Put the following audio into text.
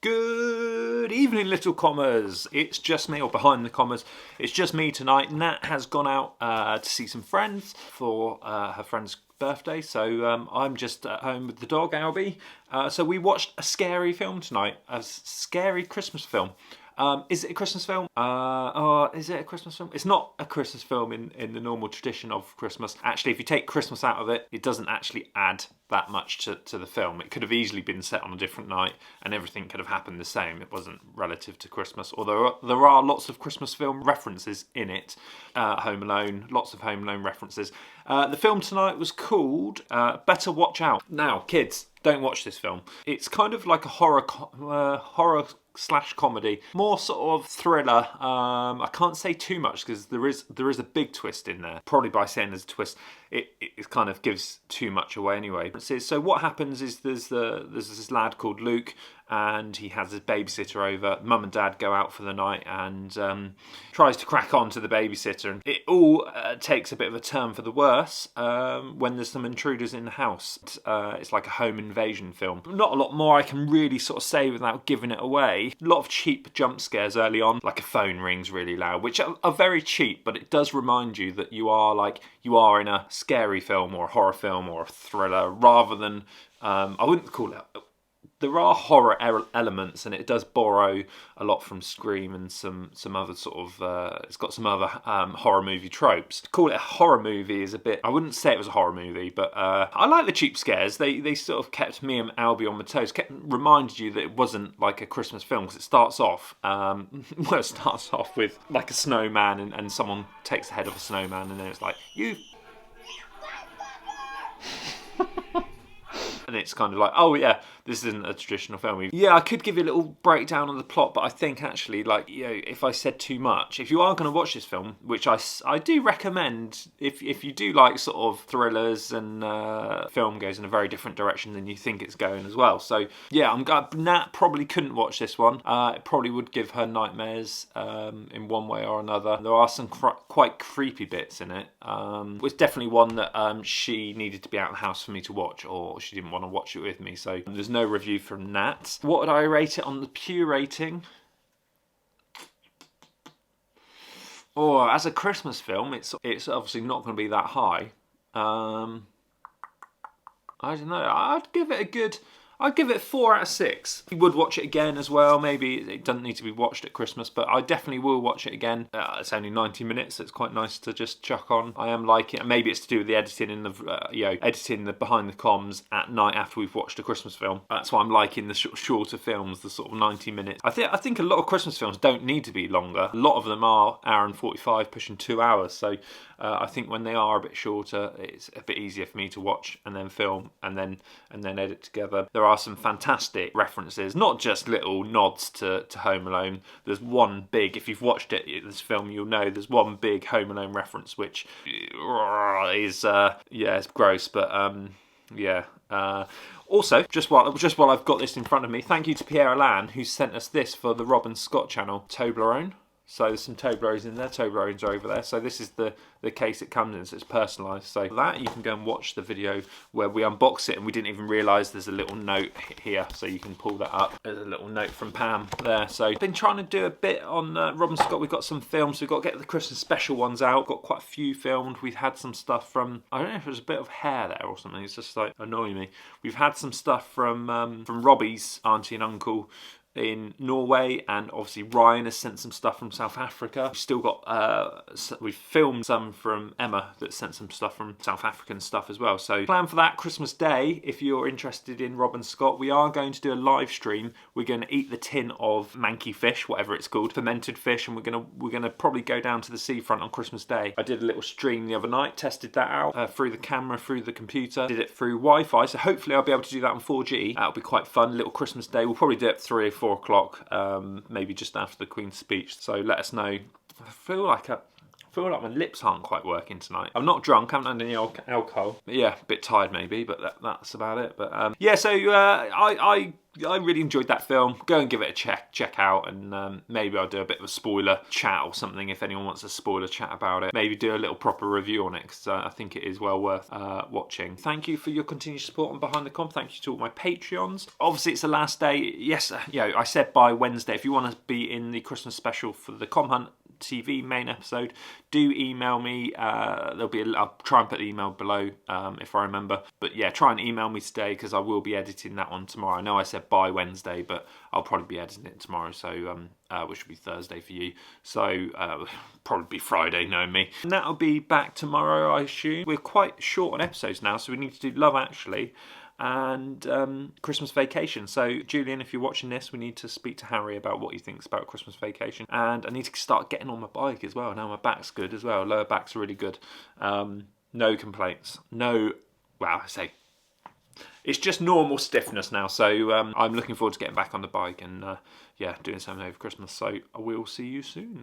Good evening, little commas. It's just me, or behind the commas, it's just me tonight. Nat has gone out to see some friends for her friend's birthday, so I'm just at home with the dog, Albie. So we watched a scary film tonight, a scary Christmas film. Is it a Christmas film? Is it a Christmas film? It's not a Christmas film in the normal tradition of Christmas. Actually, if you take Christmas out of it, it doesn't actually add that much to the film. It could have easily been set on a different night and everything could have happened the same. It wasn't relative to Christmas. Although there are lots of Christmas film references in it. Home Alone, lots of Home Alone references. The film tonight was called Better Watch Out. Now, kids, don't watch this film. It's kind of like a horror slash comedy, more sort of thriller. I can't say too much because there is a big twist in there. Probably by saying there's a twist, it kind of gives too much away anyway. So what happens is there's this lad called Luke, and he has his babysitter over. Mum and Dad go out for the night and tries to crack on to the babysitter. And it all takes a bit of a turn for the worse when there's some intruders in the house. It's like a home invasion film. Not a lot more I can really sort of say without giving it away. A lot of cheap jump scares early on, like a phone rings really loud, which are very cheap, but it does remind you that you are in a scary film or a horror film or a thriller, rather than I wouldn't call it. There are horror elements, and it does borrow a lot from Scream and some other sort of. It's got some other horror movie tropes. To call it a horror movie is a bit. I wouldn't say it was a horror movie, but I like the cheap scares. They sort of kept me and Albie on my toes. Reminded you that it wasn't like a Christmas film, because it starts off. It starts off with like a snowman, and someone takes the head of a snowman, and then it's like you. And it's kind of like, oh yeah, this isn't a traditional film. Yeah, I could give you a little breakdown on the plot, but I think actually, like, you know, if I said too much, if you are going to watch this film, which I do recommend, if you do like sort of thrillers, and film goes in a very different direction than you think it's going as well. So yeah, Nat probably couldn't watch this one. It probably would give her nightmares in one way or another. There are some quite creepy bits in it. It's definitely one that she needed to be out of the house for me to watch, or she didn't want to watch it with me. So there's no review from Nat. What would I rate it on the Pew rating? Oh, as a Christmas film, it's obviously not going to be that high. I don't know. I'd give it 4 out of 6. You would watch it again as well. Maybe it doesn't need to be watched at Christmas, but I definitely will watch it again. It's only 90 minutes, so it's quite nice to just chuck on. I am liking it. Maybe it's to do with the editing and the editing the behind the comms at night after we've watched a Christmas film. That's why I'm liking the shorter films, the sort of 90 minutes. I think a lot of Christmas films don't need to be longer. A lot of them are hour and 45, pushing 2 hours. So I think when they are a bit shorter, it's a bit easier for me to watch and then film and then edit together. There are some fantastic references, not just little nods to Home Alone. There's one big, if you've watched this film, you'll know there's one big Home Alone reference, which is it's gross, but yeah. Also, just while I've got this in front of me, thank you to Pierre Alain, who sent us this for the Rob and Scott channel, Toblerone. So there's some Toblerones in there. Toblerones are over there. So this is the case it comes in, so it's personalised. So that, you can go and watch the video where we unbox it, and we didn't even realise there's a little note here, so you can pull that up. There's a little note from Pam there. So I've been trying to do a bit on Rob and Scott. We've got some films. We've got to get the Christmas special ones out. Got quite a few filmed. We've had some stuff from, I don't know if there's a bit of hair there or something. It's just like annoying me. We've had some stuff from Robbie's auntie and uncle in Norway, and obviously Ryan has sent some stuff from South Africa. We've still got we've filmed some from Emma that sent some stuff from South African stuff as well. So plan for that Christmas Day. If you're interested in Rob and Scott, we are going to do a live stream. We're going to eat the tin of manky fish, whatever it's called, fermented fish, and we're gonna probably go down to the seafront on Christmas Day. I did a little stream the other night, tested that out through the camera, through the computer, did it through Wi-Fi, so hopefully I'll be able to do that on 4G. That'll be quite fun. Little Christmas Day. We'll probably do it at 3 or 4 o'clock, maybe just after the Queen's speech. So let us know. I feel like I feel like my lips aren't quite working tonight. I'm not drunk, I haven't had any alcohol. But yeah, a bit tired maybe, but that's about it. But yeah, so I really enjoyed that film. Go and give it a check out, and maybe I'll do a bit of a spoiler chat or something if anyone wants a spoiler chat about it. Maybe do a little proper review on it, because I think it is well worth watching. Thank you for your continued support on Behind the Com. Thank you to all my Patreons. Obviously, it's the last day. Yes, I said by Wednesday. If you want to be in the Christmas special for the Com Hunt TV main episode, do email me. I'll try and put the email below if I remember. But yeah, try and email me today, because I will be editing that one tomorrow. I know I said by Wednesday, but I'll probably be editing it tomorrow, so which will be Thursday for you. So probably be Friday, knowing me. And that'll be back tomorrow, I assume. We're quite short on episodes now, so we need to do Love Actually and Christmas Vacation. So Julian, if you're watching this, we need to speak to Harry about what he thinks about Christmas Vacation, and I need to start getting on my bike as well. Now my back's good as well. Lower back's really good. No complaints. No, wow, I say it's just normal stiffness now. So I'm looking forward to getting back on the bike and yeah, doing something over Christmas. So I will see you soon.